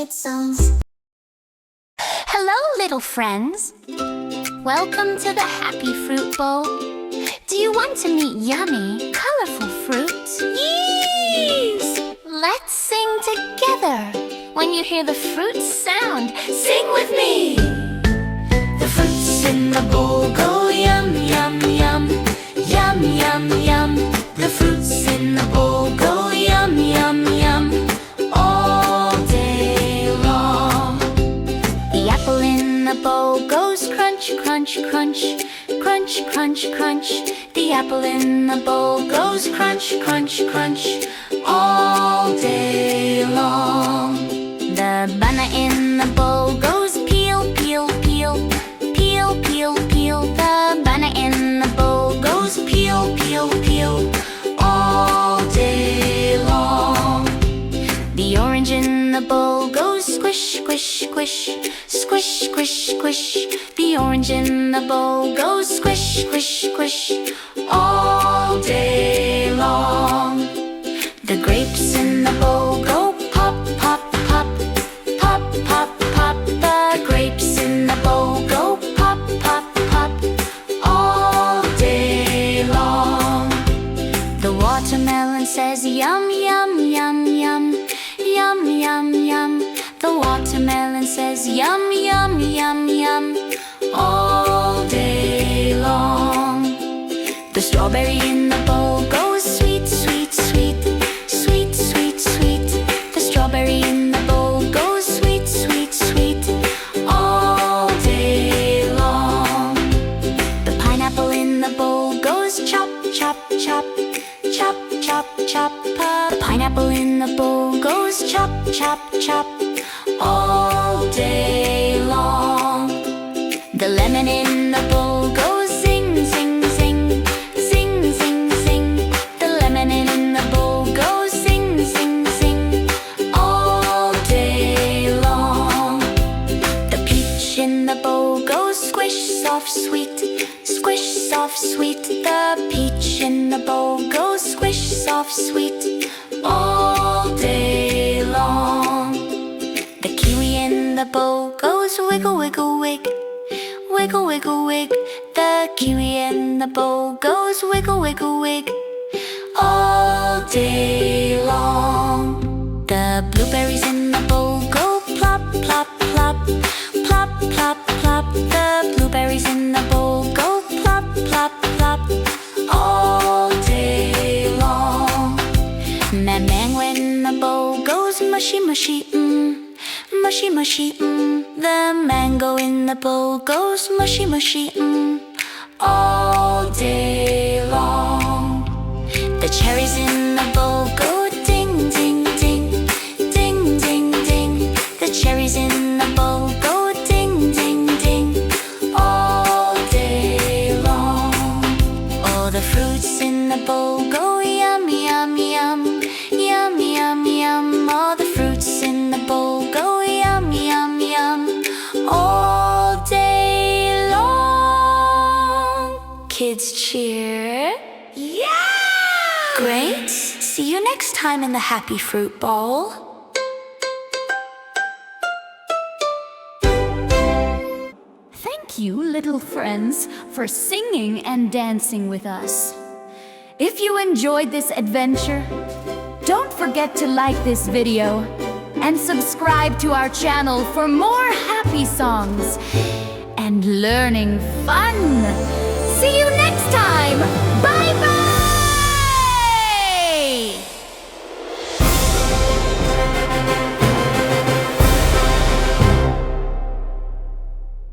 kid songs. Hello, little friends. Welcome to the Happy Fruit Bowl. Do you want to meet yummy, colorful fruits? Yes! Let's sing together. When you hear the fruit sound, sing with me. The fruits in the bowl go yum, yum, yum. Yum, yum, yum. The fruits in the bowl go yum, yum, yum. All day long. The apple in the bowl goes crunch, crunch, crunch. Crunch, crunch, crunch. The apple in the bowl goes crunch, crunch, crunch. All day long. The banana in the bowl goes peel, peel, peel. Peel, peel, peel. The banana in the bowl goes peel, peel, peel. All day long. The orange in the bowl goes squish, squish, squish. Squish, squish, squish. The orange in the bowl goes squish, squish, squish. All day long. The grapes in the bowl go pop, pop, pop. Pop, pop, pop. The grapes in the bowl go pop, pop, pop. All day long. The watermelon says yum, yum, yum, yum. Yum, yum, yum. The watermelon says yum, yum, yum, yum. All day long. The strawberry in the bowl goes sweet, sweet, sweet. Sweet, sweet, sweet. The strawberry in the bowl goes sweet, sweet, sweet. All day long. The pineapple in the bowl goes chop, chop, chop. Chop, chop, chop. The pineapple in the bowl goes chop, chop, chop. All day long. The lemon in the bowl goes zing, zing, zing. Zing, zing, zing. The lemon in the bowl goes zing, zing, zing. All day long. The peach in the bowl goes squish, soft, sweet. Squish, soft, sweet. The peach in the bowl goes squish, soft, sweet. All day long. The kiwi in the bowl goes wiggle, wiggle, wig. Wiggle, wiggle, wig. The kiwi in the bowl goes wiggle, wiggle, wig. All day long. The blueberries in the bowl go plop, plop, plop. Plop, plop, plop. The blueberries in the bowl go plop, plop, plop. All day long. Mango in the bowl goes mushy, mushy, mushy, mushy, The mango in the bowl goes mushy, mushy, all day long. The cherries in the bowl go ding, ding, ding. Ding, ding, ding. The cherries in the bowl go ding, ding, ding. All day long. All the fruits in the bowl go yum, yum, yum. Yum, yum, yum. All the fruits in the bowl go yum, yum, yum. All day long. Kids cheer. Yeah! Great. See you next time in the Happy Fruit Bowl. Thank you, little friends, for singing and dancing with us. If you enjoyed this adventure, don't forget to like this video and subscribe to our channel for more happy songs and learning fun. See you next time!